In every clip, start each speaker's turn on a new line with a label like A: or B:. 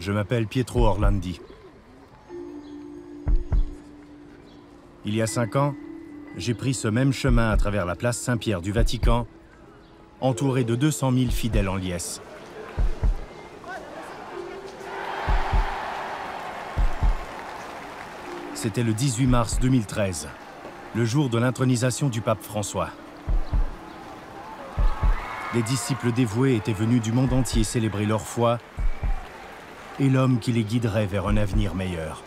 A: Je m'appelle Pietro Orlandi. Il y a 5 ans, j'ai pris ce même chemin à travers la place Saint-Pierre du Vatican, entouré de 200 000 fidèles en liesse. C'était le 18 mars 2013, le jour de l'intronisation du pape François. Les disciples dévoués étaient venus du monde entier célébrer leur foi et l'homme qui les guiderait vers un avenir meilleur.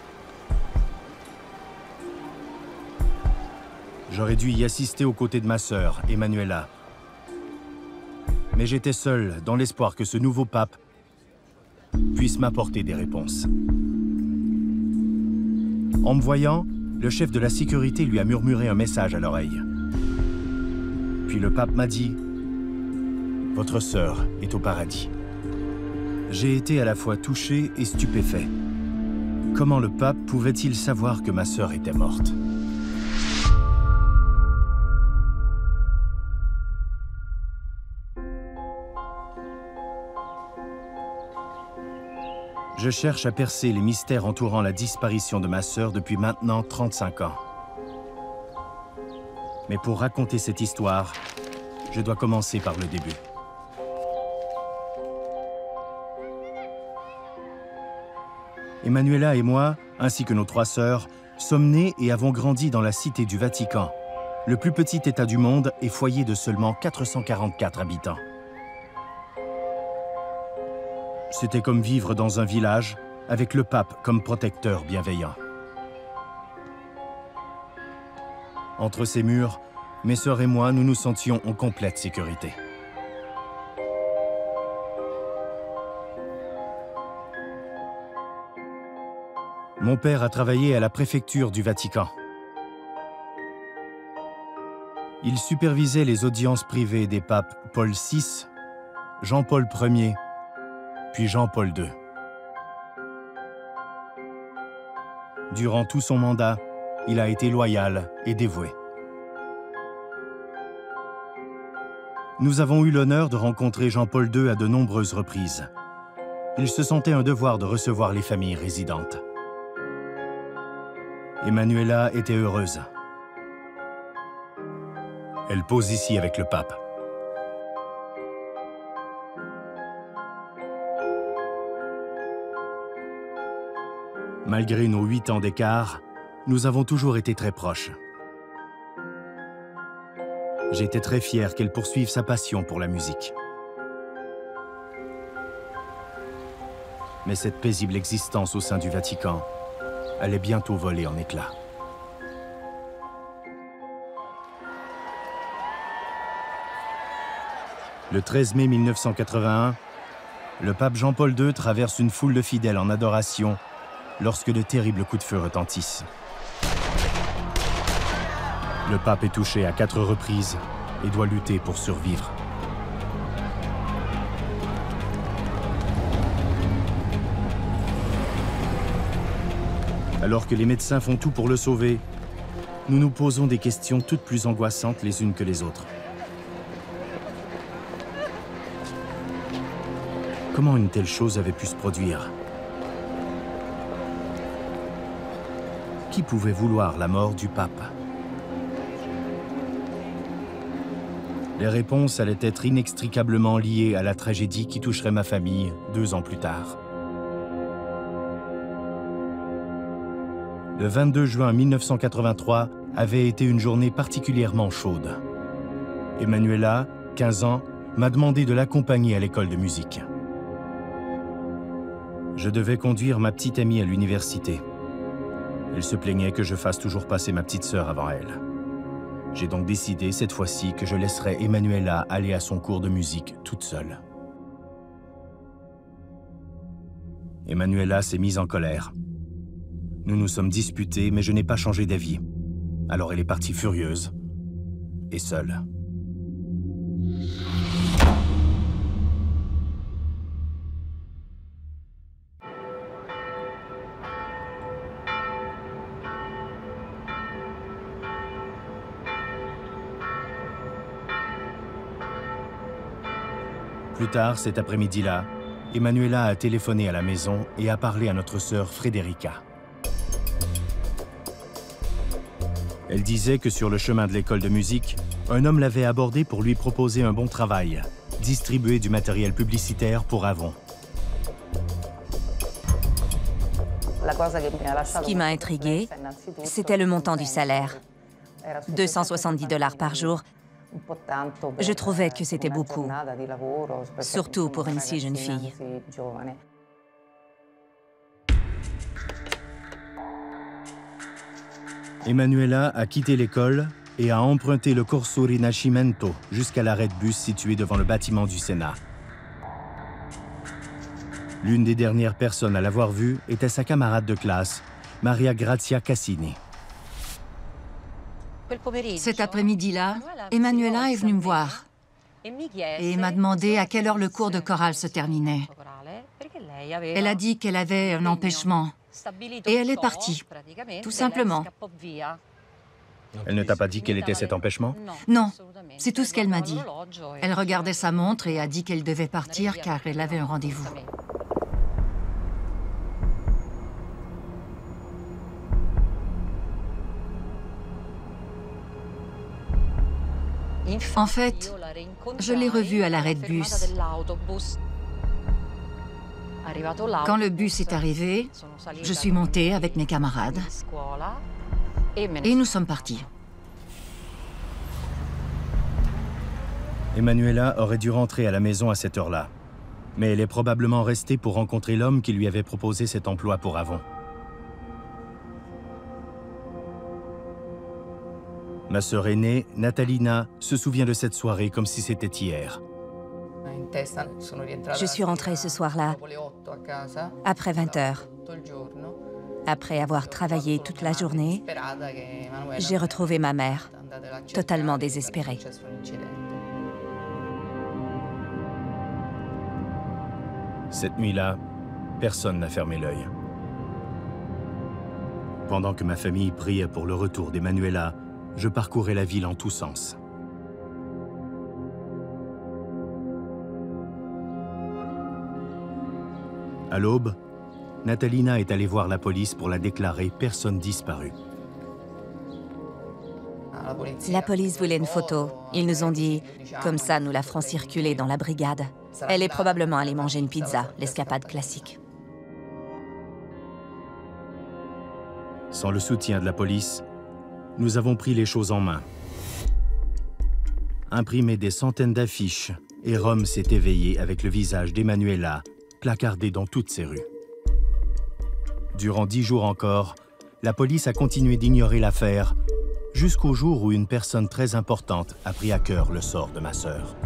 A: J'aurais dû y assister aux côtés de ma sœur, Emanuela. Mais j'étais seul dans l'espoir que ce nouveau pape puisse m'apporter des réponses. En me voyant, le chef de la sécurité lui a murmuré un message à l'oreille. Puis le pape m'a dit « Votre sœur est au paradis ». J'ai été à la fois touché et stupéfait. Comment le pape pouvait-il savoir que ma sœur était morte? Je cherche à percer les mystères entourant la disparition de ma sœur depuis maintenant 35 ans. Mais pour raconter cette histoire, je dois commencer par le début. Emanuela et moi, ainsi que nos 3 sœurs, sommes nés et avons grandi dans la Cité du Vatican, le plus petit État du monde et foyer de seulement 444 habitants. C'était comme vivre dans un village, avec le pape comme protecteur bienveillant. Entre ces murs, mes sœurs et moi, nous nous sentions en complète sécurité. Mon père a travaillé à la préfecture du Vatican. Il supervisait les audiences privées des papes Paul VI, Jean-Paul Ier, puis Jean-Paul II. Durant tout son mandat, il a été loyal et dévoué. Nous avons eu l'honneur de rencontrer Jean-Paul II à de nombreuses reprises. Il se sentait un devoir de recevoir les familles résidentes. Emanuela était heureuse. Elle pose ici avec le pape. Malgré nos 8 ans d'écart, nous avons toujours été très proches. J'étais très fier qu'elle poursuive sa passion pour la musique. Mais cette paisible existence au sein du Vatican allait bientôt voler en éclats. Le 13 mai 1981, le pape Jean-Paul II traverse une foule de fidèles en adoration lorsque de terribles coups de feu retentissent. Le pape est touché à 4 reprises et doit lutter pour survivre. Alors que les médecins font tout pour le sauver, nous nous posons des questions toutes plus angoissantes les unes que les autres. Comment une telle chose avait pu se produire? Qui pouvait vouloir la mort du pape? Les réponses allaient être inextricablement liées à la tragédie qui toucherait ma famille 2 ans plus tard. Le 22 juin 1983 avait été une journée particulièrement chaude. Emanuela, 15 ans, m'a demandé de l'accompagner à l'école de musique. Je devais conduire ma petite amie à l'université. Elle se plaignait que je fasse toujours passer ma petite sœur avant elle. J'ai donc décidé cette fois-ci que je laisserais Emanuela aller à son cours de musique toute seule. Emanuela s'est mise en colère. Nous nous sommes disputés, mais je n'ai pas changé d'avis. Alors elle est partie furieuse et seule. Plus tard, cet après-midi-là, Emanuela a téléphoné à la maison et a parlé à notre sœur Frederica. Elle disait que sur le chemin de l'école de musique, un homme l'avait abordé pour lui proposer un bon travail, distribuer du matériel publicitaire pour Avon.
B: Ce qui m'a intriguée, c'était le montant du salaire. 270 $ par jour. Je trouvais que c'était beaucoup, surtout pour une si jeune fille.
A: Emanuela a quitté l'école et a emprunté le Corso Rinascimento jusqu'à l'arrêt de bus situé devant le bâtiment du Sénat. L'une des dernières personnes à l'avoir vue était sa camarade de classe, Maria Grazia Cassini.
C: Cet après-midi-là, Emanuela est venue me voir et m'a demandé à quelle heure le cours de chorale se terminait. Elle a dit qu'elle avait un empêchement et elle est partie, tout simplement.
A: Elle ne t'a pas dit quel était cet empêchement?
C: Non, c'est tout ce qu'elle m'a dit. Elle regardait sa montre et a dit qu'elle devait partir car elle avait un rendez-vous. En fait, je l'ai revue à l'arrêt de bus. Quand le bus est arrivé, je suis montée avec mes camarades et nous sommes partis.
A: Emanuela aurait dû rentrer à la maison à cette heure-là, mais elle est probablement restée pour rencontrer l'homme qui lui avait proposé cet emploi pour Avon. Ma sœur aînée, Natalina, se souvient de cette soirée comme si c'était hier.
B: Je suis rentrée ce soir-là, après 20 heures. Après avoir travaillé toute la journée, j'ai retrouvé ma mère, totalement désespérée.
A: Cette nuit-là, personne n'a fermé l'œil. Pendant que ma famille priait pour le retour d'Emanuela, je parcourais la ville en tous sens. À l'aube, Natalina est allée voir la police pour la déclarer personne disparue.
B: La police voulait une photo. Ils nous ont dit, comme ça nous la ferons circuler dans la brigade. Elle est probablement allée manger une pizza, l'escapade classique.
A: Sans le soutien de la police, nous avons pris les choses en main. Imprimé des centaines d'affiches, et Rome s'est éveillé avec le visage d'Emanuela, placardé dans toutes ses rues. Durant 10 jours encore, la police a continué d'ignorer l'affaire, jusqu'au jour où une personne très importante a pris à cœur le sort de ma sœur.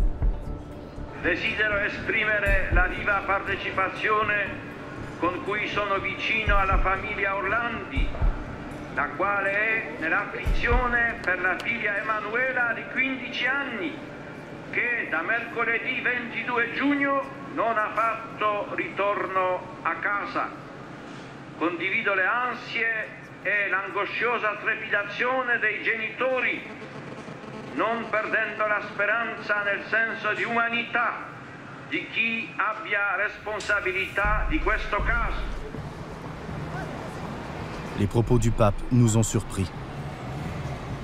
D: Desidero esprimere la viva partecipazione con cui sono vicino alla famiglia Orlandi, la quale è nell'afflizione per la figlia Emanuela di 15 anni, che da mercoledì 22 giugno non ha fatto ritorno a casa. Condivido le ansie e l'angosciosa trepidazione dei genitori, non perdendo la speranza nel senso di umanità di chi abbia responsabilità di questo caso.
A: Les propos du pape nous ont surpris.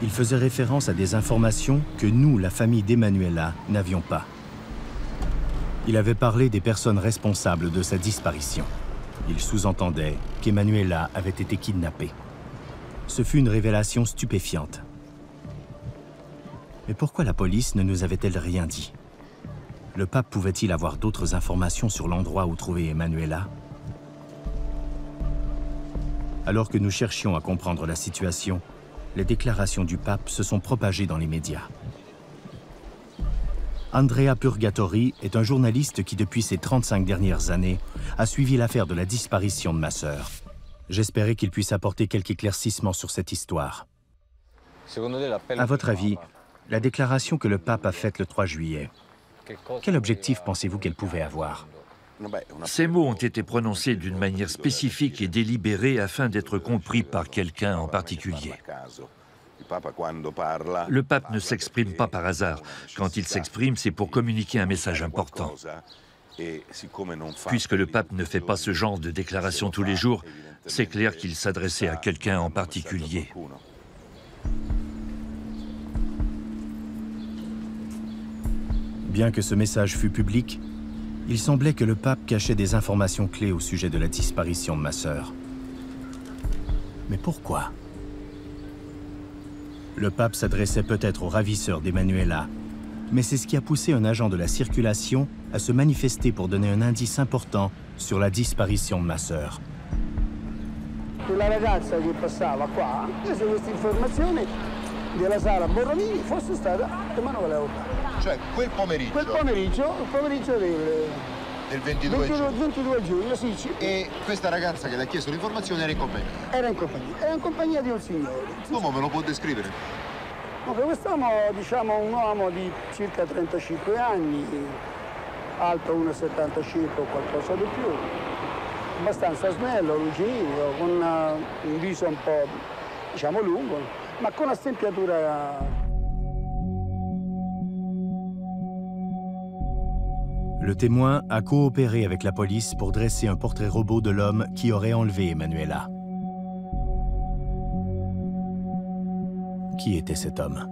A: Il faisait référence à des informations que nous, la famille d'Emanuela, n'avions pas. Il avait parlé des personnes responsables de sa disparition. Il sous-entendait qu'Emanuela avait été kidnappée. Ce fut une révélation stupéfiante. Mais pourquoi la police ne nous avait-elle rien dit? Le pape pouvait-il avoir d'autres informations sur l'endroit où trouver Emanuela? Alors que nous cherchions à comprendre la situation, les déclarations du pape se sont propagées dans les médias. Andrea Purgatori est un journaliste qui, depuis ces 35 dernières années, a suivi l'affaire de la disparition de ma sœur. J'espérais qu'il puisse apporter quelques éclaircissements sur cette histoire. À votre avis, la déclaration que le pape a faite le 3 juillet, quel objectif pensez-vous qu'elle pouvait avoir?
E: Ces mots ont été prononcés d'une manière spécifique et délibérée afin d'être compris par quelqu'un en particulier. Le pape ne s'exprime pas par hasard. Quand il s'exprime, c'est pour communiquer un message important. Puisque le pape ne fait pas ce genre de déclaration tous les jours, c'est clair qu'il s'adressait à quelqu'un en particulier.
A: Bien que ce message fût public, il semblait que le pape cachait des informations clés au sujet de la disparition de ma sœur. Mais pourquoi? Le pape s'adressait peut-être au ravisseur d'Emanuela, mais c'est ce qui a poussé un agent de la circulation à se manifester pour donner un indice important sur la disparition de ma sœur.
F: La ragazza che passava qua, prese questa informazione della sala Borromini, fosse stata Emanuela Orlandi.
G: Cioè, quel pomeriggio?
F: Il pomeriggio
G: del 22
F: giugno, sì.
G: E questa ragazza che le ha chiesto l'informazione era in compagnia?
F: Era in compagnia di un signore.
G: L'uomo me lo può descrivere?
F: Quest'uomo, diciamo, un uomo di circa 35 anni, alto 1,75 o qualcosa di più, abbastanza snello, lucido, con un viso un po', diciamo, lungo, ma con una stempiatura.
A: Le témoin a coopéré avec la police pour dresser un portrait robot de l'homme qui aurait enlevé Emanuela. Qui était cet homme?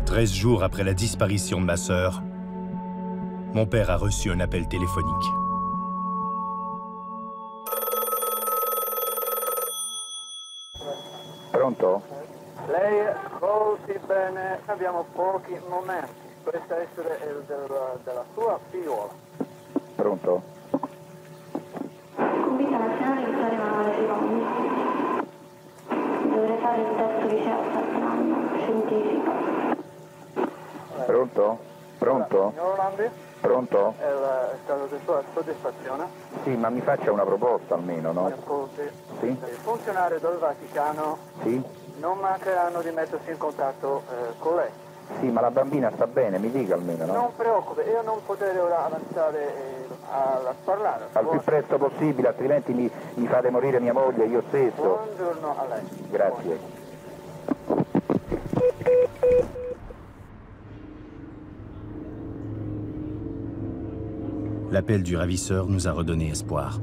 A: « 13 jours après la disparition de ma sœur, mon père a reçu un appel téléphonique.
F: Pronto? Lei ascolti bene, abbiamo pochi momenti. Questo essere della sua figliola. Pronto?
H: Convinta nazionale di fare manuale di nomi. Dovrei fare il test che c'è al scientifico.
F: Pronto? Pronto?
D: Signor Orlandi?
F: Pronto?
D: È stato di sua soddisfazione?
F: Sì, ma mi faccia una proposta almeno, no?
D: Mi ascolti.
F: Sì?
D: I funzionari del Vaticano
F: Sì?
D: non mancheranno di mettersi in contatto con lei.
F: Sì, ma la bambina sta bene, mi dica almeno, no?
D: Non preoccupi, io non potrei ora avanzare a parlare.
F: Al più presto possibile, altrimenti mi fate morire mia moglie, io stesso.
D: Buongiorno a lei.
F: Grazie.
A: L'appel du ravisseur nous a redonné espoir.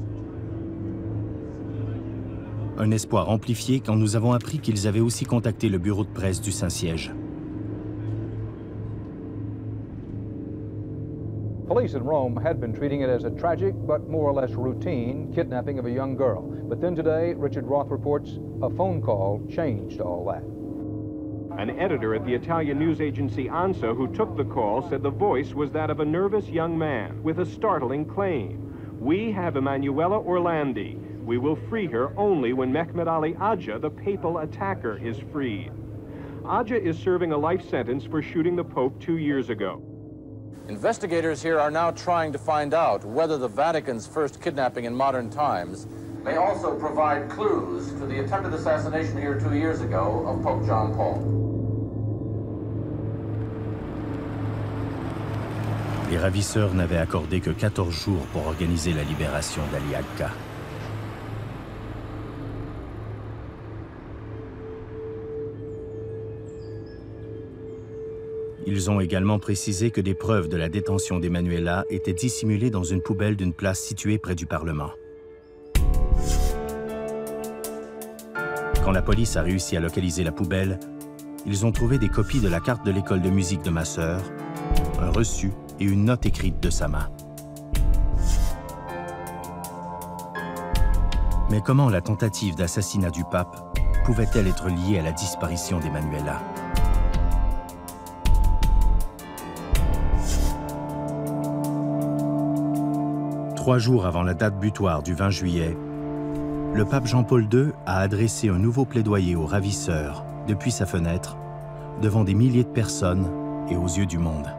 A: Un espoir amplifié quand nous avons appris qu'ils avaient aussi contacté le bureau de presse du Saint-Siège.
I: Police in Rome had been treating it as a tragic but more or less routine kidnapping of a young girl. But then today, Richard Roth reports a phone call changed all that.
J: An editor at the Italian news agency ANSA who took the call said the voice was that of a nervous young man with a startling claim. We have Emanuela Orlandi. We will free her only when Mehmet Ali Agca, the papal attacker, is freed. Agca is serving a life sentence for shooting the Pope 2 years ago.
K: Investigators here are now trying to find out whether the Vatican's first kidnapping in modern times may also provide clues to the attempted assassination here 2 years ago of Pope John Paul.
A: Les ravisseurs n'avaient accordé que 14 jours pour organiser la libération d'Ali Agca. Ils ont également précisé que des preuves de la détention d'Emanuela étaient dissimulées dans une poubelle d'une place située près du Parlement. Quand la police a réussi à localiser la poubelle, ils ont trouvé des copies de la carte de l'école de musique de ma sœur, un reçu et une note écrite de sa main. Mais comment la tentative d'assassinat du pape pouvait-elle être liée à la disparition d'Emanuela? Trois jours avant la date butoir du 20 juillet, le pape Jean-Paul II a adressé un nouveau plaidoyer aux ravisseurs depuis sa fenêtre, devant des milliers de personnes et aux yeux du monde.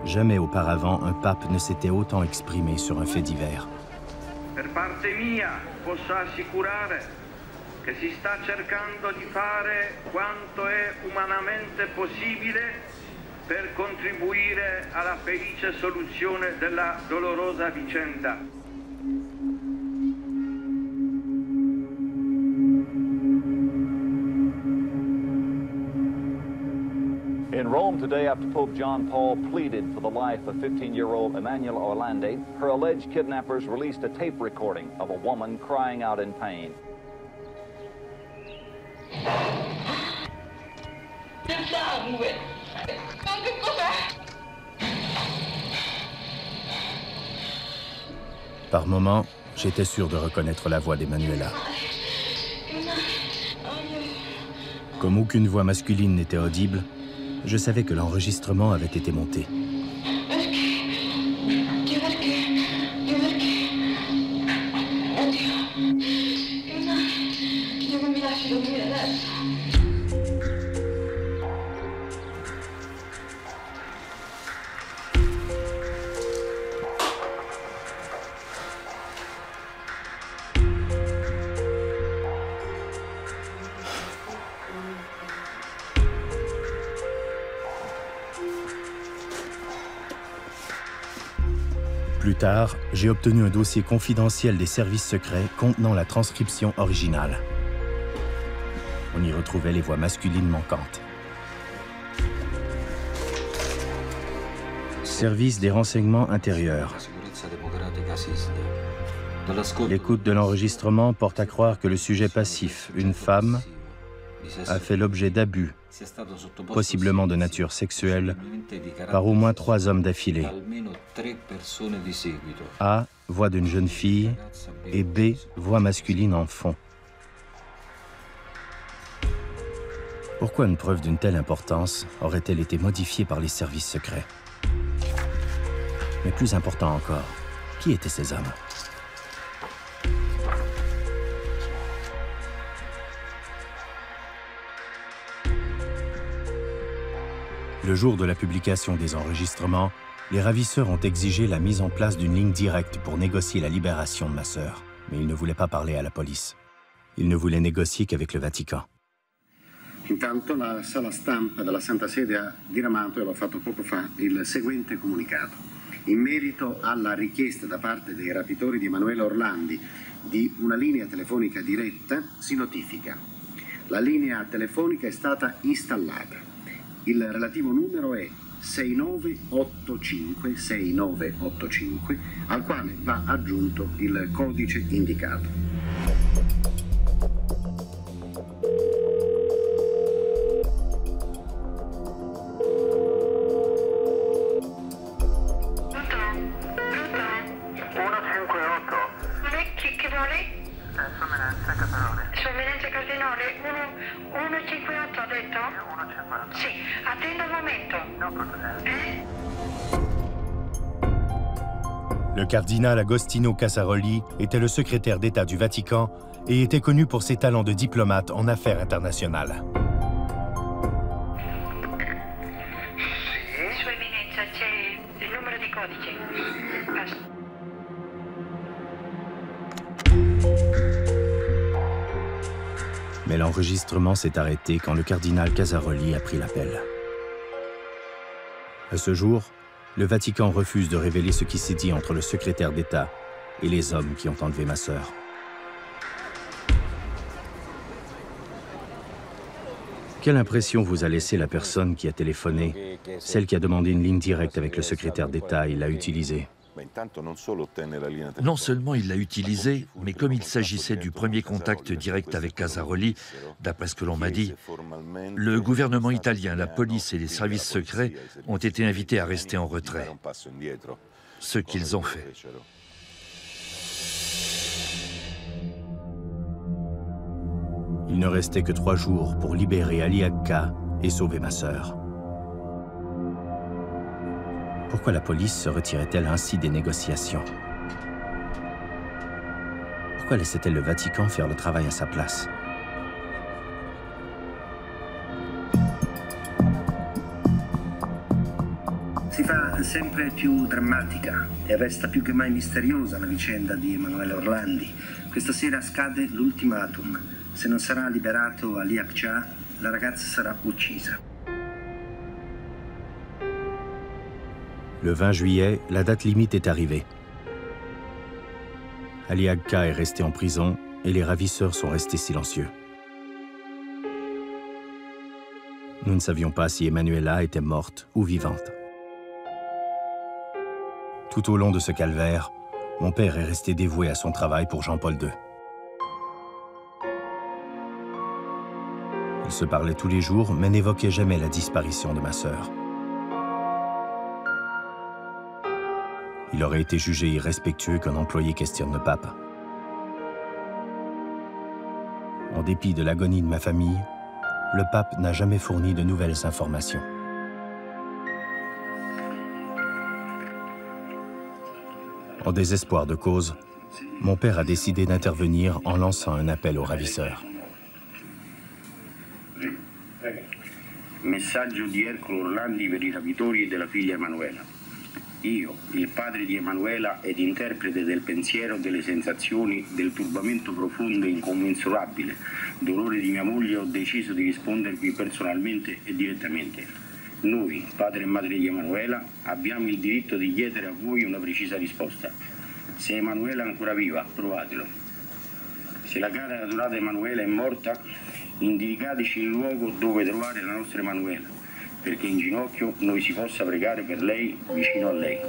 A: Jamais auparavant, un pape ne s'était autant exprimé sur un fait divers.
D: Per parte mia posso assicurare che si sta cercando di fare quanto è umanamente possibile per contribuire alla felice soluzione della dolorosa vicenda.
L: In Rome today, after Pope John Paul pleaded for the life of 15-year-old Emanuela Orlandi, her alleged kidnappers released a tape recording of a woman crying out in pain.
A: Par moments, j'étais sûr de reconnaître la voix d'Emanuela. Comme aucune voix masculine n'était audible, je savais que l'enregistrement avait été monté. Plus tard, j'ai obtenu un dossier confidentiel des services secrets contenant la transcription originale. On y retrouvait les voix masculines manquantes. Service des renseignements intérieurs. L'écoute de l'enregistrement porte à croire que le sujet passif, une femme, a fait l'objet d'abus, possiblement de nature sexuelle, par au moins 3 hommes d'affilée. A, voix d'une jeune fille, et B, voix masculine en fond. Pourquoi une preuve d'une telle importance aurait-elle été modifiée par les services secrets? Mais plus important encore, qui étaient ces hommes? Le jour de la publication des enregistrements, les ravisseurs ont exigé la mise en place d'une ligne directe pour négocier la libération de ma sœur. Mais ils ne voulaient pas parler à la police. Ils ne voulaient négocier qu'avec le Vatican.
M: Intanto la sala stampa della Santa Sede ha diramato, e l'ho fatto poco fa, il seguente comunicato. In merito alla richiesta da parte dei rapitori di Emanuela Orlandi di una linea telefonica diretta, si notifica. La linea telefonica è stata installata. Il relativo numero è 6985 al quale va aggiunto il codice indicato.
H: Sorveglianza Cardinale, 158 ha detto? 158. Sì, attenda un momento.
A: Le cardinal Agostino Casaroli était le secrétaire d'État du Vatican et était connu pour ses talents de diplomate en affaires internationales.
H: Sua Eminenza, c'è il numero di codice.
A: Mais l'enregistrement s'est arrêté quand le cardinal Casaroli a pris l'appel. À ce jour, le Vatican refuse de révéler ce qui s'est dit entre le secrétaire d'État et les hommes qui ont enlevé ma sœur. Quelle impression vous a laissé la personne qui a téléphoné, celle qui a demandé une ligne directe avec le secrétaire d'État et l'a utilisée?
E: Non seulement il l'a utilisé, mais comme il s'agissait du premier contact direct avec Casaroli, d'après ce que l'on m'a dit, le gouvernement italien, la police et les services secrets ont été invités à rester en retrait. Ce qu'ils ont fait.
A: Il ne restait que 3 jours pour libérer Ali Agca et sauver ma sœur. Pourquoi la police se retirait-elle ainsi des négociations? Pourquoi laissait-elle le Vatican faire le travail à sa place?
N: Si fa sempre più drammatica e resta più che mai misteriosa la vicenda di Emanuela Orlandi. Questa sera scade l'ultimatum. Se non sarà liberato Ali Agca, la ragazza sarà uccisa.
A: Le 20 juillet, la date limite est arrivée. Ali Agca est resté en prison et les ravisseurs sont restés silencieux. Nous ne savions pas si Emanuela était morte ou vivante. Tout au long de ce calvaire, mon père est resté dévoué à son travail pour Jean-Paul II. Ils se parlaient tous les jours, mais n'évoquaient jamais la disparition de ma sœur. Il aurait été jugé irrespectueux qu'un employé questionne le pape. En dépit de l'agonie de ma famille, le pape n'a jamais fourni de nouvelles informations. En désespoir de cause, mon père a décidé d'intervenir en lançant un appel aux ravisseurs.
M: Messaggio di Ercole Orlandi per i rapitori della figlia Emanuela. Io, il padre di Emanuela ed interprete del pensiero, delle sensazioni, del turbamento profondo e incommensurabile, dolore di mia moglie, ho deciso di rispondervi personalmente e direttamente. Noi, padre e madre di Emanuela, abbiamo il diritto di chiedere a voi una precisa risposta. Se Emanuela è ancora viva, provatelo. Se la cara e adorata Emanuela è morta, indicateci il luogo dove trovare la nostra Emanuela, perché in ginocchio noi si possa pregare per lei, vicino a lei.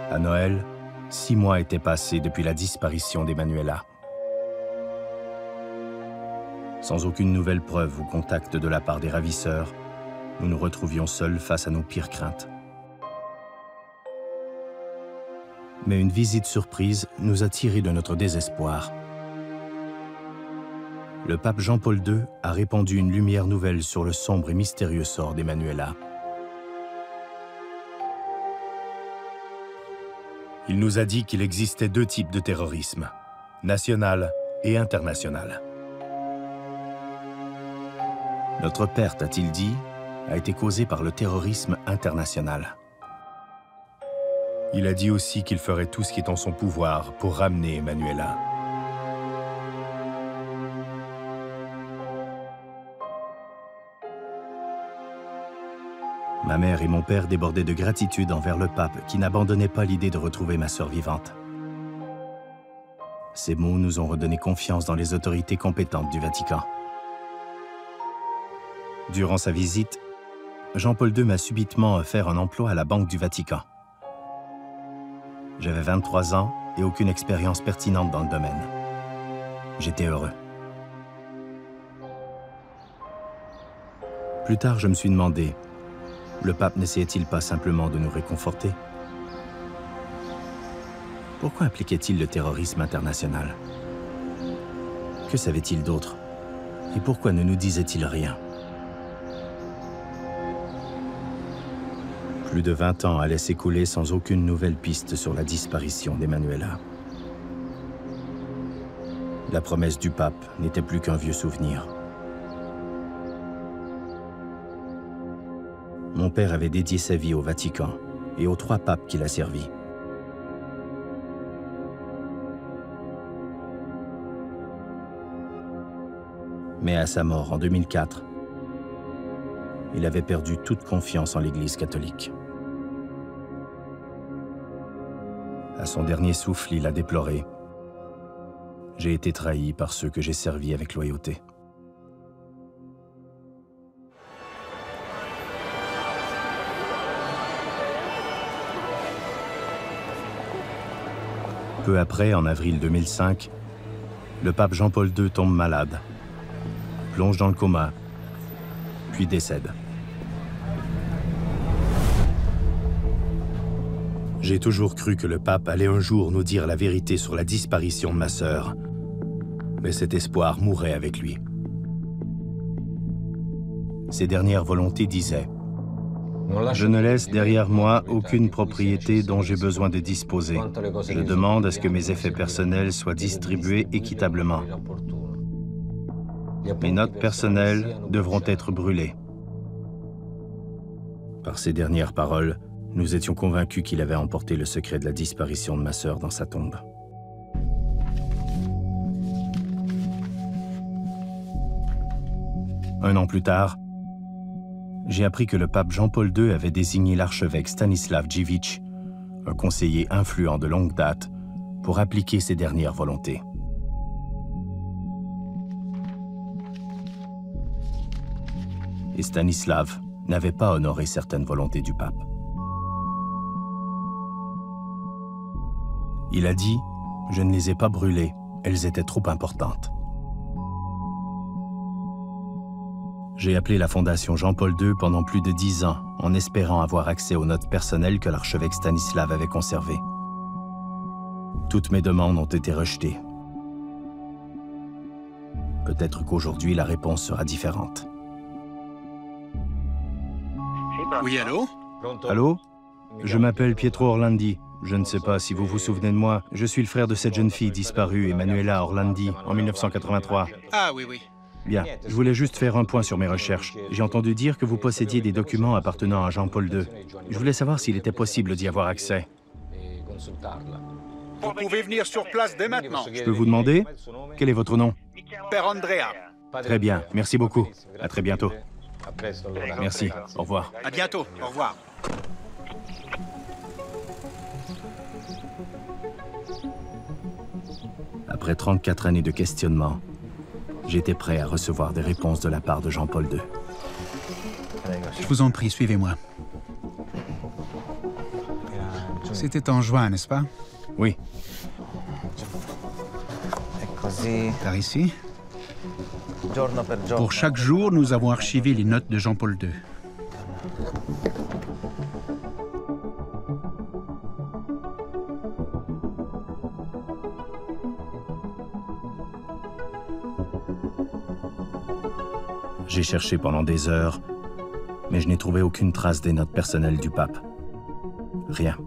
A: À Noël, 6 mois étaient passés depuis la disparition d'Emanuela. Sans aucune nouvelle preuve ou contact de la part des ravisseurs, nous nous retrouvions seuls face à nos pires craintes. Mais une visite surprise nous a tirés de notre désespoir. Le pape Jean-Paul II a répandu une lumière nouvelle sur le sombre et mystérieux sort d'Emanuela. Il nous a dit qu'il existait 2 types de terrorisme, national et international. Notre perte, a-t-il dit, a été causée par le terrorisme international. Il a dit aussi qu'il ferait tout ce qui est en son pouvoir pour ramener Emanuela. Ma mère et mon père débordaient de gratitude envers le pape qui n'abandonnait pas l'idée de retrouver ma sœur vivante. Ces mots nous ont redonné confiance dans les autorités compétentes du Vatican. Durant sa visite, Jean-Paul II m'a subitement offert un emploi à la Banque du Vatican. J'avais 23 ans et aucune expérience pertinente dans le domaine. J'étais heureux. Plus tard, je me suis demandé, le pape n'essayait-il pas simplement de nous réconforter? Pourquoi impliquait-il le terrorisme international? Que savait-il d'autre? Et pourquoi ne nous disait-il rien? Plus de 20 ans allaient s'écouler sans aucune nouvelle piste sur la disparition d'Emanuela. La promesse du pape n'était plus qu'un vieux souvenir. Mon père avait dédié sa vie au Vatican et aux 3 papes qu'il a servis. Mais à sa mort en 2004, il avait perdu toute confiance en l'Église catholique. À son dernier souffle, il a déploré « J'ai été trahi par ceux que j'ai servis avec loyauté ». Peu après, en avril 2005, le pape Jean-Paul II tombe malade, plonge dans le coma, puis décède. J'ai toujours cru que le pape allait un jour nous dire la vérité sur la disparition de ma sœur, mais cet espoir mourait avec lui. Ses dernières volontés disaient « Je ne laisse derrière moi aucune propriété dont j'ai besoin de disposer. Je demande à ce que mes effets personnels soient distribués équitablement. Mes notes personnelles devront être brûlées. » Par ces dernières paroles, Nous étions convaincus qu'il avait emporté le secret de la disparition de ma sœur dans sa tombe. Un an plus tard, j'ai appris que le pape Jean-Paul II avait désigné l'archevêque Stanislav Dziwisz, un conseiller influent de longue date, pour appliquer ses dernières volontés. Et Stanislav n'avait pas honoré certaines volontés du pape. Il a dit « Je ne les ai pas brûlées, elles étaient trop importantes ». J'ai appelé la Fondation Jean-Paul II pendant plus de 10 ans, en espérant avoir accès aux notes personnelles que l'archevêque Stanislav avait conservées. Toutes mes demandes ont été rejetées. Peut-être qu'aujourd'hui, la réponse sera différente.
O: Oui, allô?
A: Allô? Je m'appelle Pietro Orlandi. Je ne sais pas si vous vous souvenez de moi. Je suis le frère de cette jeune fille disparue, Emanuela Orlandi, en 1983.
O: Ah oui, oui.
A: Bien, je voulais juste faire un point sur mes recherches. J'ai entendu dire que vous possédiez des documents appartenant à Jean-Paul II. Je voulais savoir s'il était possible d'y avoir accès.
O: Vous pouvez venir sur place dès maintenant.
A: Je peux vous demander? Quel est votre nom?
O: Père Andrea.
A: Très bien, merci beaucoup. À très bientôt. Merci, au revoir.
O: À bientôt, au revoir.
A: Après 34 années de questionnement, j'étais prêt à recevoir des réponses de la part de Jean-Paul II.
O: Je vous en prie, suivez-moi. C'était en juin, n'est-ce pas?
A: Oui.
O: Par ici. Pour chaque jour, nous avons archivé les notes de Jean-Paul II.
A: J'ai cherché pendant des heures, mais je n'ai trouvé aucune trace des notes personnelles du pape. Rien.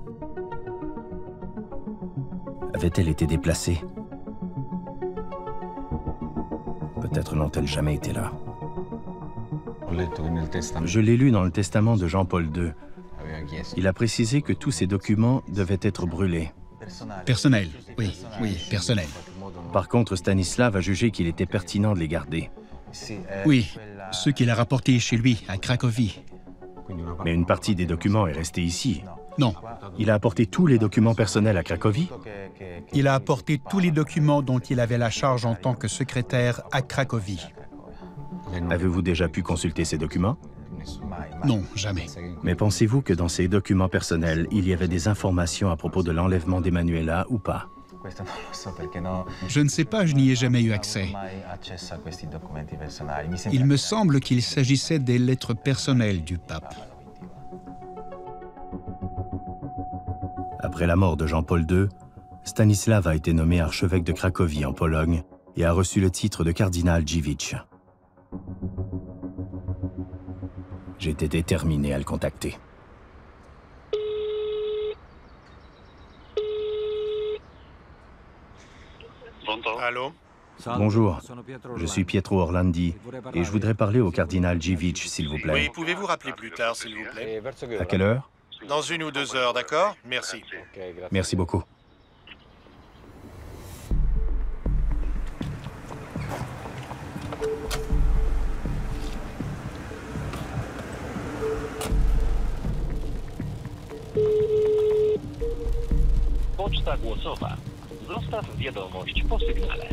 A: Avait-elle été déplacée? Peut-être n'ont-elles jamais été là. Je l'ai lu dans le testament de Jean-Paul II. Il a précisé que tous ces documents devaient être brûlés.
O: Personnel, oui, personnel.
A: Par contre, Stanislav a jugé qu'il était pertinent de les garder.
O: Oui, ceux qu'il a rapportés chez lui, à Cracovie.
A: Mais une partie des documents est restée ici.
O: Non.
A: Il a apporté tous les documents personnels à Cracovie?
O: Il a apporté tous les documents dont il avait la charge en tant que secrétaire à Cracovie.
A: Avez-vous déjà pu consulter ces documents?
O: Non, jamais.
A: Mais pensez-vous que dans ces documents personnels, il y avait des informations à propos de l'enlèvement d'Emanuela ou pas?
O: Je ne sais pas, je n'y ai jamais eu accès. Il me semble qu'il s'agissait des lettres personnelles du pape.
A: Après la mort de Jean-Paul II, Stanislav a été nommé archevêque de Cracovie en Pologne et a reçu le titre de cardinal Dziwisz. J'étais déterminé à le contacter.
O: Allô?
A: Bonjour, je suis Pietro Orlandi et je voudrais parler au cardinal Dziwisz, s'il vous plaît.
P: Oui, pouvez-vous rappeler plus tard, s'il vous plaît?
A: À quelle heure?
P: Dans 1 ou 2 heures, d'accord? Merci.
A: Merci beaucoup.
Q: Poczta głosowa. Zostaw wiadomość po sygnale.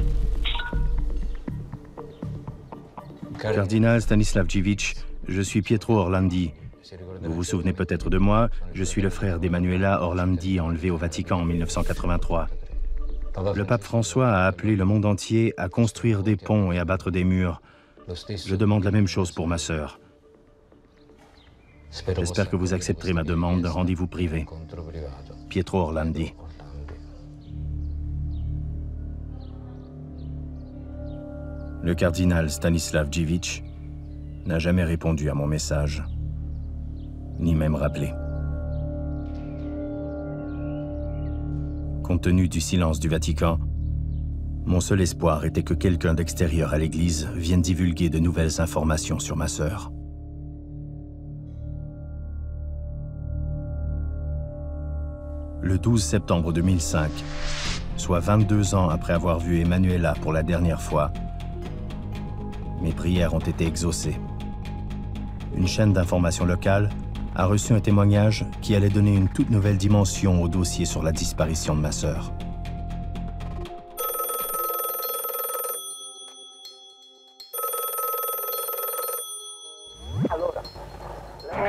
A: Cardinal Stanislav Dziwisz, je suis Pietro Orlandi. Vous vous souvenez peut-être de moi, je suis le frère d'Emanuela Orlandi enlevée au Vatican en 1983. Le pape François a appelé le monde entier à construire des ponts et à battre des murs. Je demande la même chose pour ma sœur. J'espère que vous accepterez ma demande d'un rendez-vous privé. Pietro Orlandi. Le cardinal Stanislav Dziwisz n'a jamais répondu à mon message, ni même rappelé. Compte tenu du silence du Vatican, mon seul espoir était que quelqu'un d'extérieur à l'Église vienne divulguer de nouvelles informations sur ma sœur. Le 12 septembre 2005, soit 22 ans après avoir vu Emanuela pour la dernière fois, mes prières ont été exaucées. Une chaîne d'information locale a reçu un témoignage qui allait donner une toute nouvelle dimension au dossier sur la disparition de ma sœur.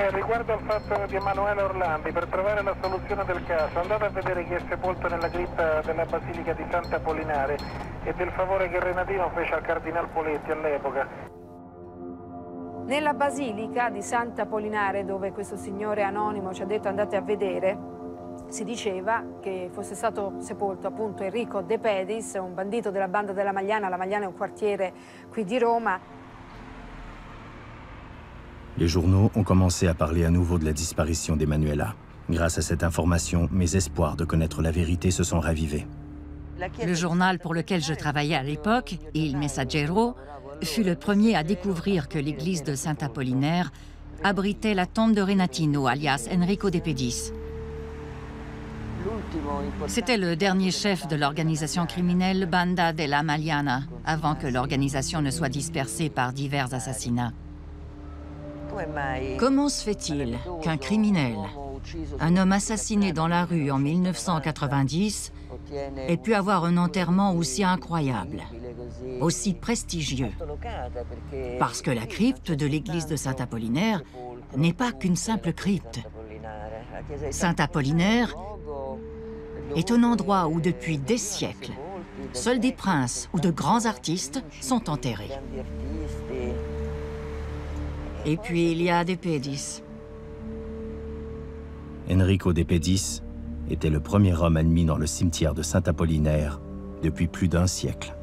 R: Riguardo al fatto di Emanuela Orlandi, per trovare la soluzione del caso, andate a vedere chi è sepolto nella cripta della Basilica di Sant'Apollinare e del favore che Renatino fece al Cardinal Poletti all'epoca.
S: Nella Basilica di Sant'Apollinare, dove questo signore anonimo ci ha detto andate a vedere, si diceva che fosse stato sepolto appunto Enrico De Pedis, un bandito della banda della Magliana. La Magliana è un quartiere qui di Roma.
A: Les journaux ont commencé à parler à nouveau de la disparition d'Emanuela. Grâce à cette information, mes espoirs de connaître la vérité se sont ravivés.
C: Le journal pour lequel je travaillais à l'époque, Il Messaggero, fut le premier à découvrir que l'église de Saint-Apollinaire abritait la tombe de Renatino, alias Enrico De Pedis. C'était le dernier chef de l'organisation criminelle Banda della Magliana, avant que l'organisation ne soit dispersée par divers assassinats. Comment se fait-il qu'un criminel, un homme assassiné dans la rue en 1990, ait pu avoir un enterrement aussi incroyable, aussi prestigieux? Parce que la crypte de l'église de Saint-Apollinaire n'est pas qu'une simple crypte. Saint-Apollinaire est un endroit où depuis des siècles, seuls des princes ou de grands artistes sont enterrés. Et puis il y a De Pedis.
A: Enrico De Pedis était le premier homme admis dans le cimetière de Saint-Apollinaire depuis plus d'un siècle.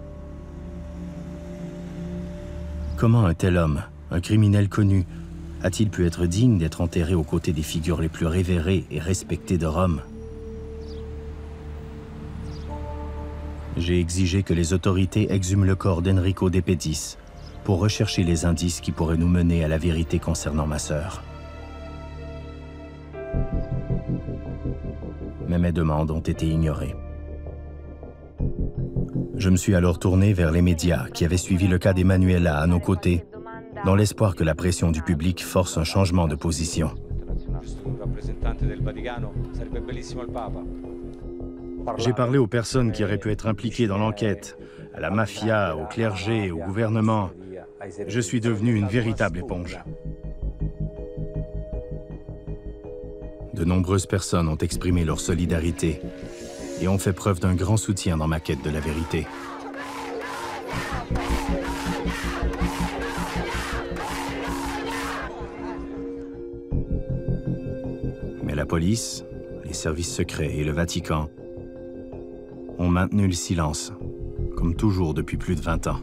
A: Comment un tel homme, un criminel connu, a-t-il pu être digne d'être enterré aux côtés des figures les plus révérées et respectées de Rome? J'ai exigé que les autorités exhument le corps d'Enrico De Pedis pour rechercher les indices qui pourraient nous mener à la vérité concernant ma sœur. Mais mes demandes ont été ignorées. Je me suis alors tourné vers les médias qui avaient suivi le cas d'Emanuela à nos côtés, dans l'espoir que la pression du public force un changement de position. J'ai parlé aux personnes qui auraient pu être impliquées dans l'enquête, à la mafia, au clergé, au gouvernement. Je suis devenu une véritable éponge. De nombreuses personnes ont exprimé leur solidarité et ont fait preuve d'un grand soutien dans ma quête de la vérité. Mais la police, les services secrets et le Vatican ont maintenu le silence, comme toujours depuis plus de 20 ans.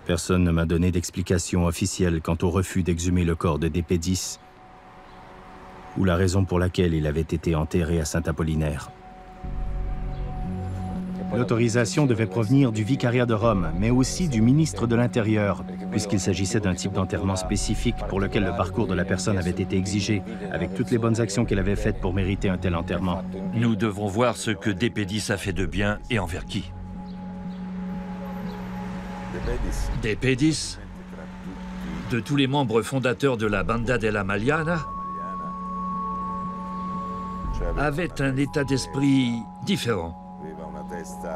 A: Personne ne m'a donné d'explication officielle quant au refus d'exhumer le corps de De Pedis ou la raison pour laquelle il avait été enterré à Saint-Apollinaire. L'autorisation devait provenir du vicariat de Rome, mais aussi du ministre de l'Intérieur, puisqu'il s'agissait d'un type d'enterrement spécifique pour lequel le parcours de la personne avait été exigé, avec toutes les bonnes actions qu'elle avait faites pour mériter un tel enterrement.
E: Nous devons voir ce que De Pedis a fait de bien et envers qui. De Pedis, de tous les membres fondateurs de la Banda della Magliana, avait un état d'esprit différent.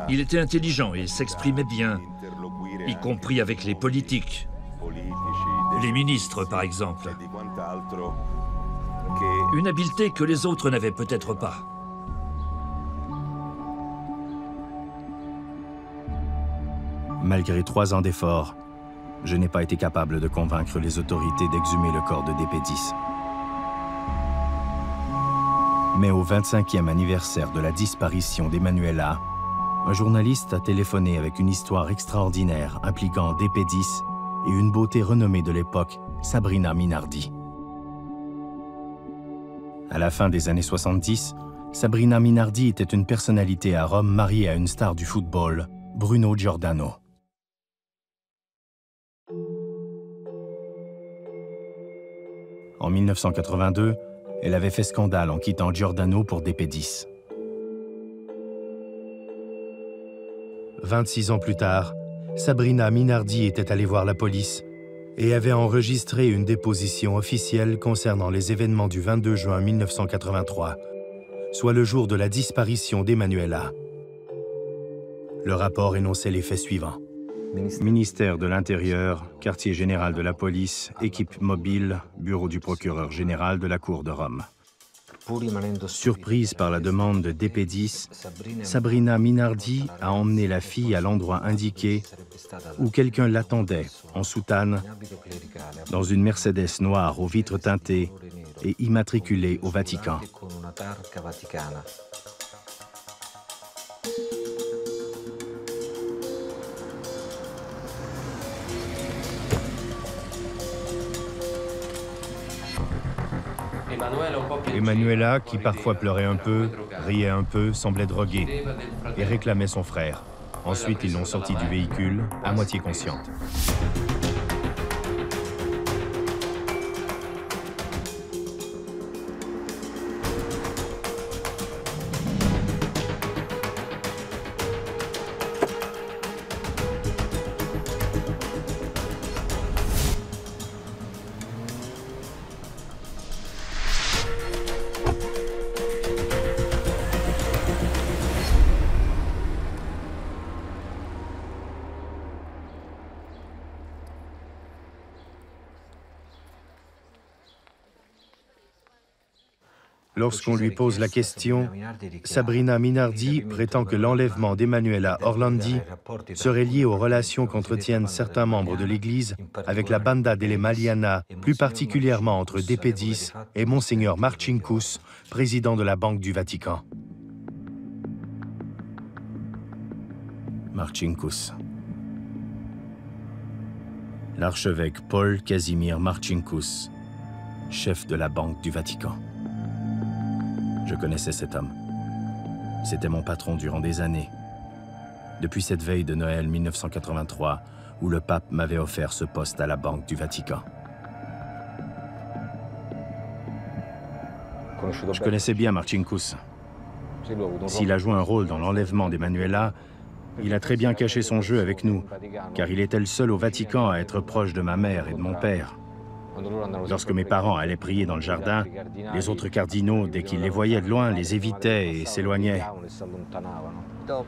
E: Il était intelligent et s'exprimait bien, y compris avec les politiques, les ministres par exemple. Une habileté que les autres n'avaient peut-être pas.
A: Malgré 3 ans d'efforts, je n'ai pas été capable de convaincre les autorités d'exhumer le corps de De Pedis. Mais au 25e anniversaire de la disparition d'Emanuela, un journaliste a téléphoné avec une histoire extraordinaire impliquant De Pedis et une beauté renommée de l'époque, Sabrina Minardi. À la fin des années 70, Sabrina Minardi était une personnalité à Rome mariée à une star du football, Bruno Giordano. En 1982, elle avait fait scandale en quittant Giordano pour DP10. 26 ans plus tard, Sabrina Minardi était allée voir la police et avait enregistré une déposition officielle concernant les événements du 22 juin 1983, soit le jour de la disparition d'Emanuela. Le rapport énonçait les faits suivants. Ministère de l'Intérieur, quartier général de la police, équipe mobile, bureau du procureur général de la Cour de Rome. Surprise par la demande de DP10, Sabrina Minardi a emmené la fille à l'endroit indiqué où quelqu'un l'attendait, en soutane, dans une Mercedes noire aux vitres teintées et immatriculée au Vatican. Emanuela, qui parfois pleurait un peu, riait un peu, semblait droguée et réclamait son frère. Ensuite, ils l'ont sortie du véhicule, à moitié consciente. Lorsqu'on lui pose la question, Sabrina Minardi prétend que l'enlèvement d'Emanuela Orlandi serait lié aux relations qu'entretiennent certains membres de l'Église avec la Banda delle Maliana, plus particulièrement entre DP10 et Monseigneur Marcinkus, président de la Banque du Vatican. Marcinkus. L'archevêque Paul Casimir Marcinkus, chef de la Banque du Vatican. Je connaissais cet homme. C'était mon patron durant des années. Depuis cette veille de Noël 1983, où le pape m'avait offert ce poste à la Banque du Vatican. Je connaissais bien Marcinkus. S'il a joué un rôle dans l'enlèvement d'Emanuela, il a très bien caché son jeu avec nous, car il était le seul au Vatican à être proche de ma mère et de mon père. Lorsque mes parents allaient prier dans le jardin, les autres cardinaux, dès qu'ils les voyaient de loin, les évitaient et s'éloignaient.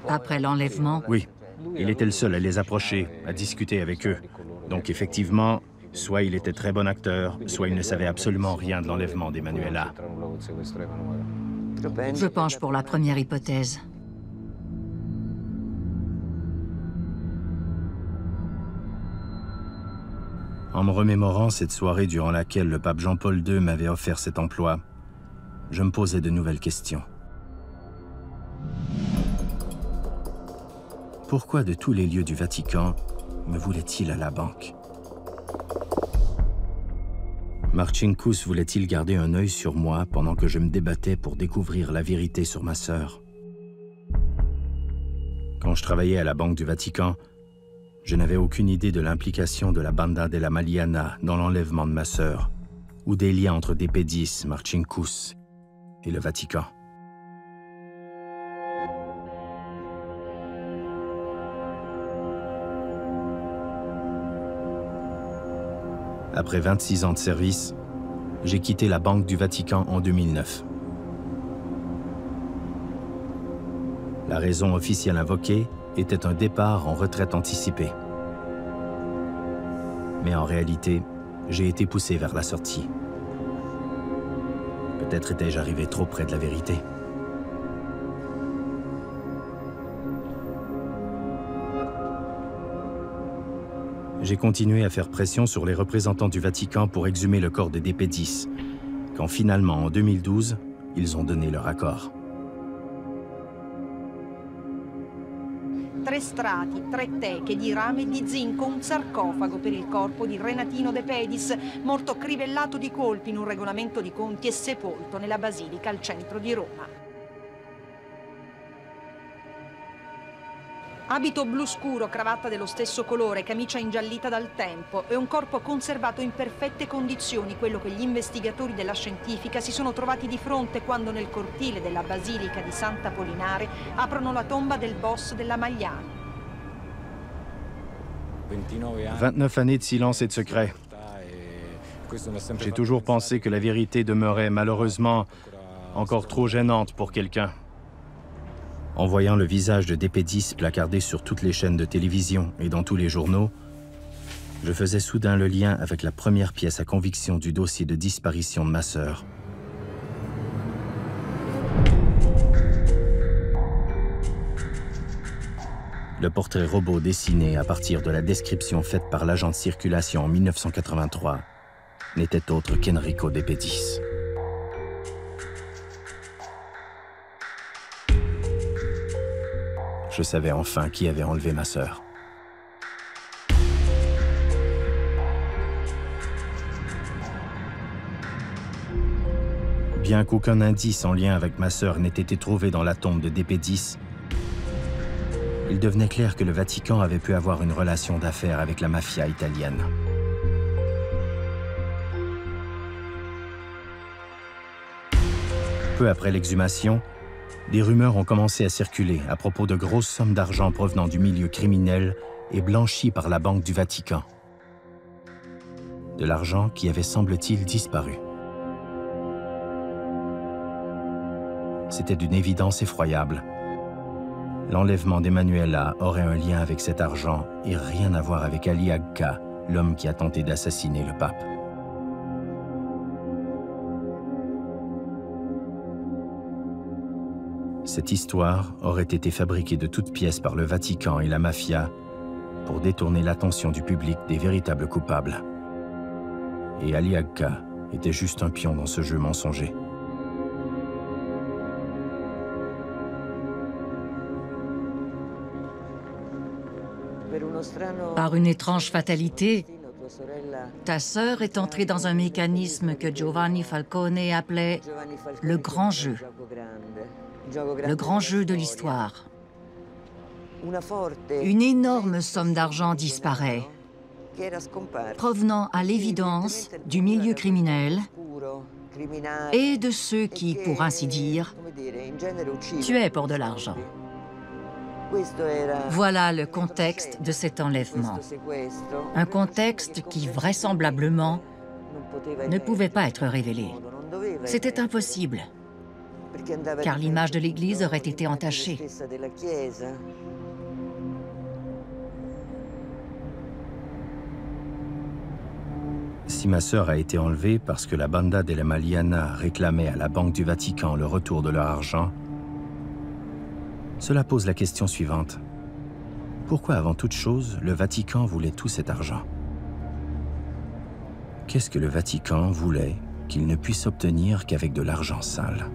C: Après l'enlèvement?
A: Oui, il était le seul à les approcher, à discuter avec eux. Donc effectivement, soit il était très bon acteur, soit il ne savait absolument rien de l'enlèvement d'Emanuela.
C: Je penche pour la première hypothèse.
A: En me remémorant cette soirée durant laquelle le pape Jean-Paul II m'avait offert cet emploi, je me posais de nouvelles questions. Pourquoi de tous les lieux du Vatican me voulait-il à la banque? Marcinkus voulait-il garder un œil sur moi pendant que je me débattais pour découvrir la vérité sur ma sœur? Quand je travaillais à la Banque du Vatican, je n'avais aucune idée de l'implication de la Banda della Maliana dans l'enlèvement de ma sœur, ou des liens entre DP10, Marcinkus et le Vatican. Après 26 ans de service, j'ai quitté la Banque du Vatican en 2009. La raison officielle invoquée était un départ en retraite anticipée. Mais en réalité, j'ai été poussé vers la sortie. Peut-être étais-je arrivé trop près de la vérité. J'ai continué à faire pression sur les représentants du Vatican pour exhumer le corps des DP10, quand finalement, en 2012, ils ont donné leur accord.
T: 3 strati, 3 teche di rame e di zinco, un sarcofago per il corpo di Renatino De Pedis, morto crivellato di colpi in un regolamento di conti e sepolto nella basilica al centro di Roma. Abito blu scuro, cravatta dello stesso colore, camicia ingiallita dal tempo e un corpo conservato in perfette condizioni, quello che gli investigatori della scientifica si sono trovati di fronte quando nel cortile della Basilica di Santa Polinare aprono la tomba del boss della Magliana.
A: 29 années de silence et de secret. J'ai toujours pensé que la vérité demeurait malheureusement encore trop gênante pour quelqu'un. En voyant le visage de Dépédis placardé sur toutes les chaînes de télévision et dans tous les journaux, je faisais soudain le lien avec la première pièce à conviction du dossier de disparition de ma sœur. Le portrait robot dessiné à partir de la description faite par l'agent de circulation en 1983 n'était autre qu'Enrico Dépédis. Je savais enfin qui avait enlevé ma sœur. Bien qu'aucun indice en lien avec ma sœur n'ait été trouvé dans la tombe de Dépédis, il devenait clair que le Vatican avait pu avoir une relation d'affaires avec la mafia italienne. Peu après l'exhumation, des rumeurs ont commencé à circuler à propos de grosses sommes d'argent provenant du milieu criminel et blanchies par la Banque du Vatican. De l'argent qui avait, semble-t-il, disparu. C'était d'une évidence effroyable. L'enlèvement d'Emanuela aurait un lien avec cet argent et rien à voir avec Ali Agca, l'homme qui a tenté d'assassiner le pape. Cette histoire aurait été fabriquée de toutes pièces par le Vatican et la mafia pour détourner l'attention du public des véritables coupables. Et Ali Agca était juste un pion dans ce jeu mensonger.
C: Par une étrange fatalité, ta sœur est entrée dans un mécanisme que Giovanni Falcone appelait le grand jeu. Le grand jeu de l'histoire. Une énorme somme d'argent disparaît, provenant à l'évidence du milieu criminel et de ceux qui, pour ainsi dire, tuaient pour de l'argent. Voilà le contexte de cet enlèvement. Un contexte qui, vraisemblablement, ne pouvait pas être révélé. C'était impossible, car l'image de l'Église aurait été entachée.
A: Si ma sœur a été enlevée parce que la Banda della Magliana réclamait à la Banque du Vatican le retour de leur argent, cela pose la question suivante. Pourquoi, avant toute chose, le Vatican voulait tout cet argent? Qu'est-ce que le Vatican voulait qu'il ne puisse obtenir qu'avec de l'argent sale?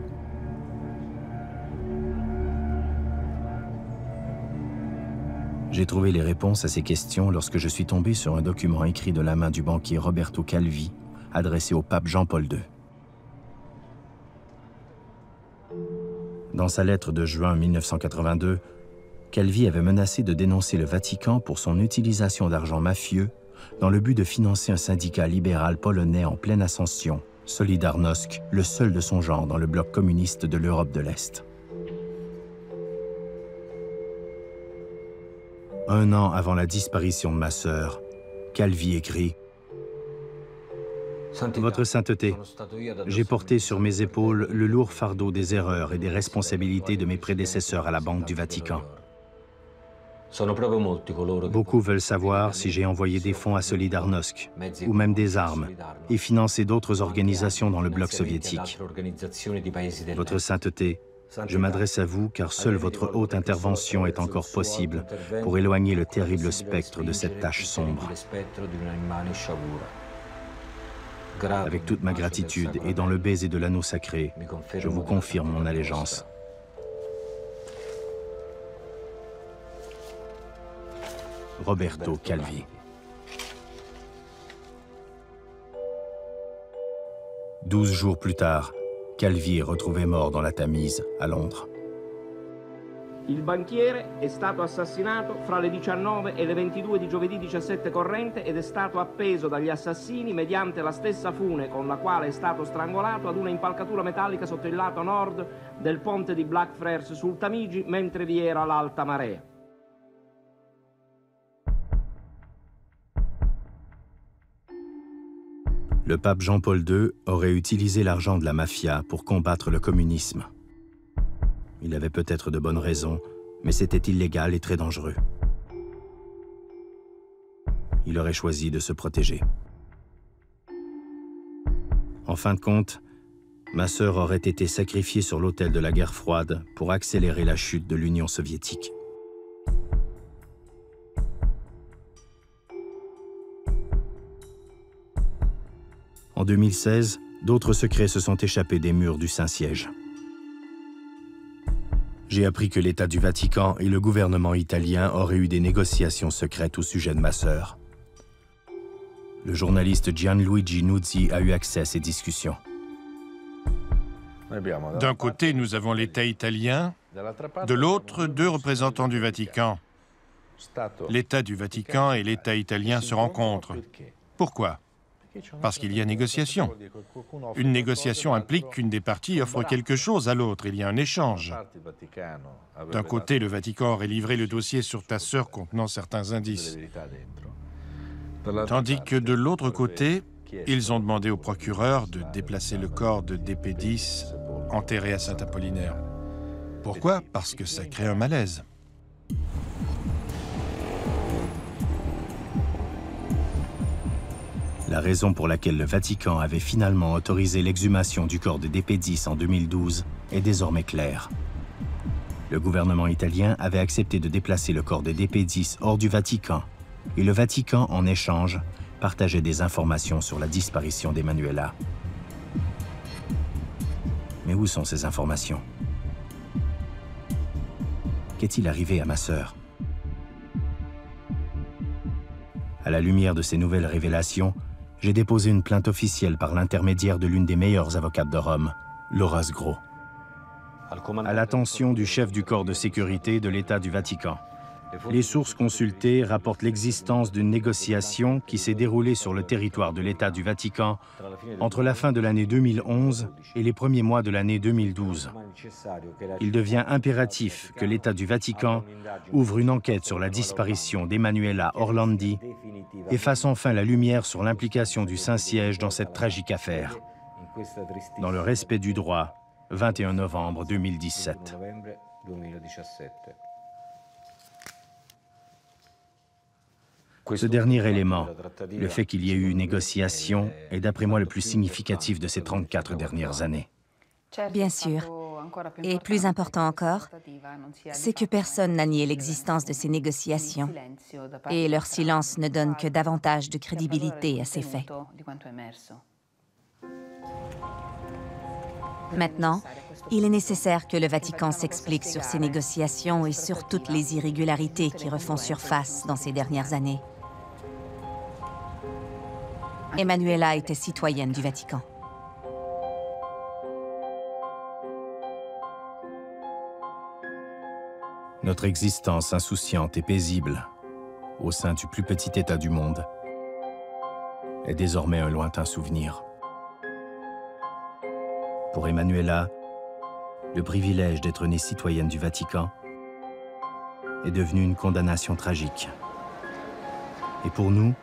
A: J'ai trouvé les réponses à ces questions lorsque je suis tombé sur un document écrit de la main du banquier Roberto Calvi, adressé au pape Jean-Paul II. Dans sa lettre de juin 1982, Calvi avait menacé de dénoncer le Vatican pour son utilisation d'argent mafieux dans le but de financer un syndicat libéral polonais en pleine ascension, Solidarność, le seul de son genre dans le bloc communiste de l'Europe de l'Est. Un an avant la disparition de ma sœur, Calvi écrit « Votre Sainteté, j'ai porté sur mes épaules le lourd fardeau des erreurs et des responsabilités de mes prédécesseurs à la Banque du Vatican. Beaucoup veulent savoir si j'ai envoyé des fonds à Solidarność, ou même des armes, et financé d'autres organisations dans le bloc soviétique. Votre Sainteté, je m'adresse à vous car seule votre haute intervention est encore possible pour éloigner le terrible spectre de cette tache sombre. Avec toute ma gratitude et dans le baiser de l'anneau sacré, je vous confirme mon allégeance. Roberto Calvi. 12 jours plus tard, Calvi est retrouvé mort dans la Tamise, à Londres.
U: Il banchiere è stato assassinato fra le 19 e le 22 di giovedì 17 corrente ed è stato appeso dagli assassini mediante la stessa fune con la quale è stato strangolato ad una impalcatura metallica sotto il lato nord del ponte di Blackfriars sul Tamigi mentre vi era l'alta marea.
A: Le pape Jean-Paul II aurait utilisé l'argent de la mafia pour combattre le communisme. Il avait peut-être de bonnes raisons, mais c'était illégal et très dangereux. Il aurait choisi de se protéger. En fin de compte, ma sœur aurait été sacrifiée sur l'autel de la guerre froide pour accélérer la chute de l'Union soviétique. En 2016, d'autres secrets se sont échappés des murs du Saint-Siège. J'ai appris que l'État du Vatican et le gouvernement italien auraient eu des négociations secrètes au sujet de ma sœur. Le journaliste Gianluigi Nuzzi a eu accès à ces discussions.
P: D'un côté, nous avons l'État italien, de l'autre, 2 représentants du Vatican. L'État du Vatican et l'État italien se rencontrent. Pourquoi? Parce qu'il y a négociation. Une négociation implique qu'une des parties offre quelque chose à l'autre. Il y a un échange. D'un côté, le Vatican aurait livré le dossier sur ta sœur contenant certains indices. Tandis que de l'autre côté, ils ont demandé au procureur de déplacer le corps de DP10 enterré à Saint-Apollinaire. Pourquoi? Parce que ça crée un malaise.
A: La raison pour laquelle le Vatican avait finalement autorisé l'exhumation du corps de DP10 en 2012 est désormais claire. Le gouvernement italien avait accepté de déplacer le corps de DP10 hors du Vatican, et le Vatican, en échange, partageait des informations sur la disparition d'Emanuela. Mais où sont ces informations? Qu'est-il arrivé à ma sœur? À la lumière de ces nouvelles révélations, j'ai déposé une plainte officielle par l'intermédiaire de l'une des meilleures avocates de Rome, Laura Sgro, à l'attention du chef du corps de sécurité de l'État du Vatican. Les sources consultées rapportent l'existence d'une négociation qui s'est déroulée sur le territoire de l'État du Vatican entre la fin de l'année 2011 et les premiers mois de l'année 2012. Il devient impératif que l'État du Vatican ouvre une enquête sur la disparition d'Emanuela Orlandi et fasse enfin la lumière sur l'implication du Saint-Siège dans cette tragique affaire. Dans le respect du droit, 21 novembre 2017. Ce dernier élément, le fait qu'il y ait eu une négociation, est d'après moi le plus significatif de ces 34 dernières années.
B: Bien sûr. Et plus important encore, c'est que personne n'a nié l'existence de ces négociations. Et leur silence ne donne que davantage de crédibilité à ces faits. Maintenant, il est nécessaire que le Vatican s'explique sur ces négociations et sur toutes les irrégularités qui refont surface dans ces dernières années. Emanuela était citoyenne du Vatican.
A: Notre existence insouciante et paisible, au sein du plus petit État du monde, est désormais un lointain souvenir. Pour Emanuela, le privilège d'être née citoyenne du Vatican est devenu une condamnation tragique. Et pour nous,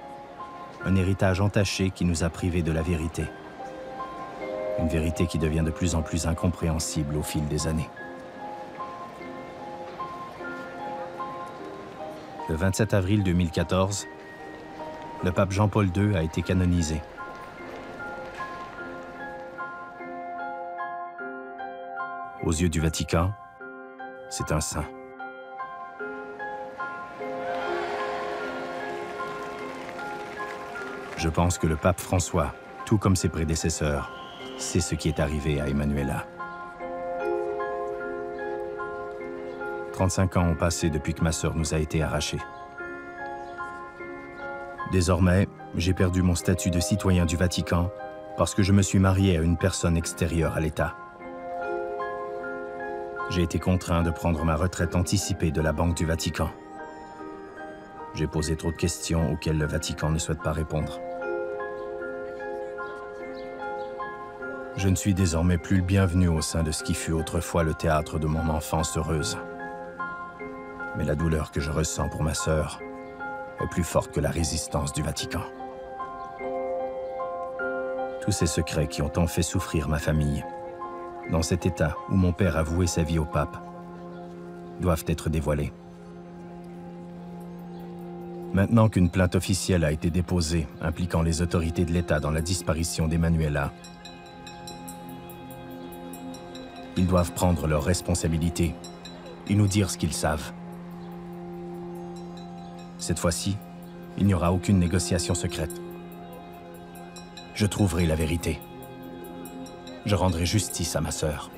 A: un héritage entaché qui nous a privés de la vérité. Une vérité qui devient de plus en plus incompréhensible au fil des années. Le 27 avril 2014, le pape Jean-Paul II a été canonisé. Aux yeux du Vatican, c'est un saint. Je pense que le pape François, tout comme ses prédécesseurs, sait ce qui est arrivé à Emanuela. 35 ans ont passé depuis que ma sœur nous a été arrachée. Désormais, j'ai perdu mon statut de citoyen du Vatican parce que je me suis marié à une personne extérieure à l'État. J'ai été contraint de prendre ma retraite anticipée de la Banque du Vatican. J'ai posé trop de questions auxquelles le Vatican ne souhaite pas répondre. Je ne suis désormais plus le bienvenu au sein de ce qui fut autrefois le théâtre de mon enfance heureuse. Mais la douleur que je ressens pour ma sœur est plus forte que la résistance du Vatican. Tous ces secrets qui ont tant fait souffrir ma famille, dans cet état où mon père a voué sa vie au pape, doivent être dévoilés. Maintenant qu'une plainte officielle a été déposée impliquant les autorités de l'État dans la disparition d'Emanuela, ils doivent prendre leurs responsabilités et nous dire ce qu'ils savent. Cette fois-ci, il n'y aura aucune négociation secrète. Je trouverai la vérité. Je rendrai justice à ma sœur.